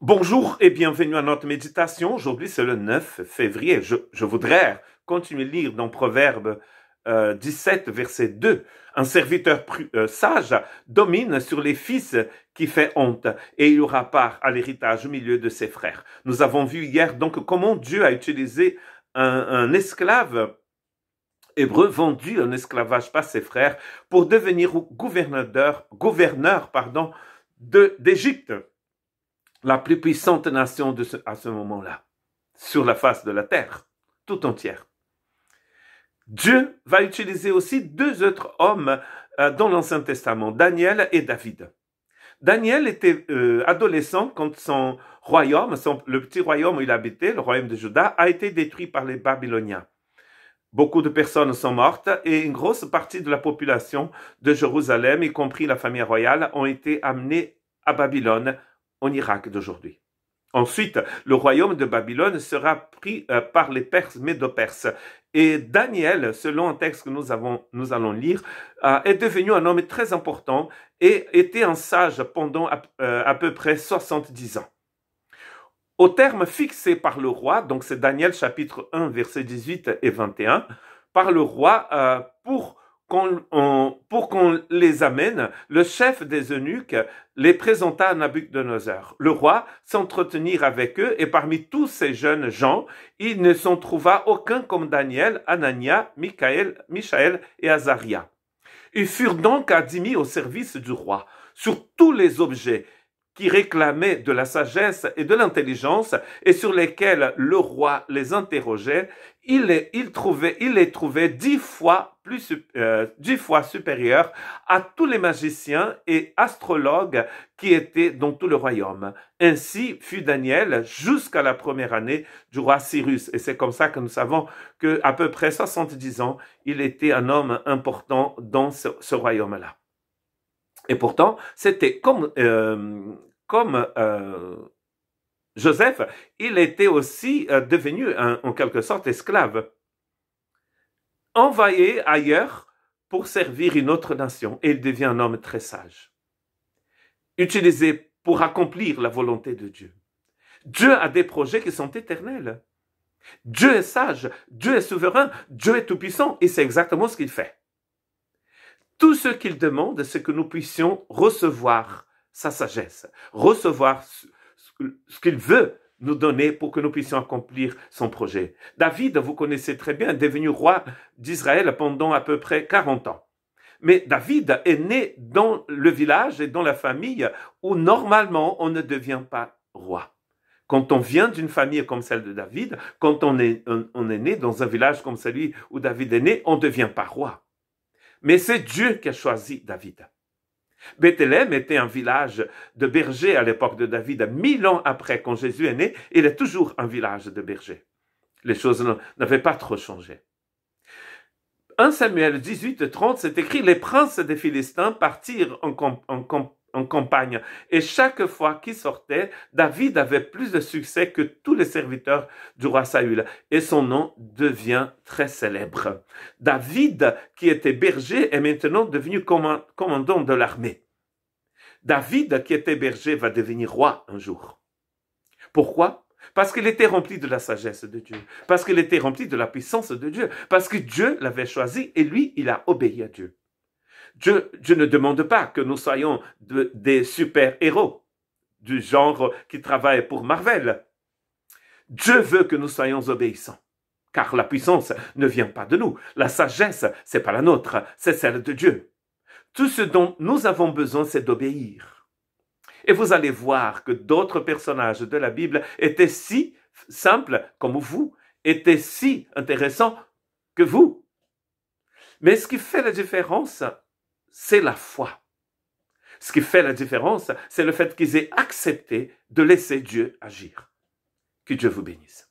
Bonjour et bienvenue à notre méditation. Aujourd'hui, c'est le 9 février. Je voudrais continuer à lire dans Proverbe 17, verset 2. Un serviteur sage domine sur les fils qui fait honte et il aura part à l'héritage au milieu de ses frères. Nous avons vu hier donc comment Dieu a utilisé un esclave hébreu vendu en esclavage par ses frères pour devenir gouverneur d'Égypte, la plus puissante nation à ce moment-là, sur la face de la terre, tout entière. Dieu va utiliser aussi deux autres hommes dans l'Ancien Testament, Daniel et David. Daniel était adolescent quand son royaume, le petit royaume où il habitait, le royaume de Juda, a été détruit par les Babyloniens. Beaucoup de personnes sont mortes et une grosse partie de la population de Jérusalem, y compris la famille royale, ont été amenées à Babylone, en Irak d'aujourd'hui. Ensuite, le royaume de Babylone sera pris par les Perses, Médo-Perses. Et Daniel, selon un texte que nous allons lire, est devenu un homme très important et était un sage pendant à peu près 70 ans. Au terme fixé par le roi, donc c'est Daniel chapitre 1, versets 18 et 21, par le roi pour qu'on les amène, le chef des eunuques les présenta à Nabuchodonosor. Le roi s'entretenir avec eux et parmi tous ces jeunes gens, il ne s'en trouva aucun comme Daniel, Anania, Michaël et Azaria. Ils furent donc admis au service du roi sur tous les objets qui réclamaient de la sagesse et de l'intelligence et sur lesquels le roi les interrogeait, il les trouvait 10 fois supérieurs à tous les magiciens et astrologues qui étaient dans tout le royaume. Ainsi fut Daniel jusqu'à la première année du roi Cyrus. Et c'est comme ça que nous savons qu'à peu près 70 ans, il était un homme important dans ce royaume-là. Et pourtant, c'était comme Joseph, il était aussi devenu en quelque sorte esclave, envoyé ailleurs pour servir une autre nation, et il devient un homme très sage, utilisé pour accomplir la volonté de Dieu. Dieu a des projets qui sont éternels. Dieu est sage, Dieu est souverain, Dieu est tout-puissant, et c'est exactement ce qu'il fait. Tout ce qu'il demande, c'est que nous puissions recevoir sa sagesse, recevoir ce qu'il veut nous donner pour que nous puissions accomplir son projet. David, vous connaissez très bien, est devenu roi d'Israël pendant à peu près 40 ans. Mais David est né dans le village et dans la famille où normalement on ne devient pas roi. Quand on vient d'une famille comme celle de David, quand on est né dans un village comme celui où David est né, on ne devient pas roi. Mais c'est Dieu qui a choisi David. Bethléem était un village de bergers à l'époque de David. 1000 ans après, quand Jésus est né, il est toujours un village de bergers. Les choses n'avaient pas trop changé. 1 Samuel 18, 30, c'est écrit « Les princes des Philistins partirent en campagne. Et chaque fois qu'ils sortaient, David avait plus de succès que tous les serviteurs du roi Saül. Et son nom devient très célèbre. David, qui était berger, est maintenant devenu commandant de l'armée. David, qui était berger, va devenir roi un jour. Pourquoi? Parce qu'il était rempli de la sagesse de Dieu. Parce qu'il était rempli de la puissance de Dieu. Parce que Dieu l'avait choisi et lui, il a obéi à Dieu. Dieu ne demande pas que nous soyons des super-héros du genre qui travaillent pour Marvel. Dieu veut que nous soyons obéissants. Car la puissance ne vient pas de nous. La sagesse, c'est pas la nôtre, c'est celle de Dieu. Tout ce dont nous avons besoin, c'est d'obéir. Et vous allez voir que d'autres personnages de la Bible étaient si simples comme vous, étaient si intéressants que vous. Mais ce qui fait la différence, c'est la foi. Ce qui fait la différence, c'est le fait qu'ils aient accepté de laisser Dieu agir. Que Dieu vous bénisse.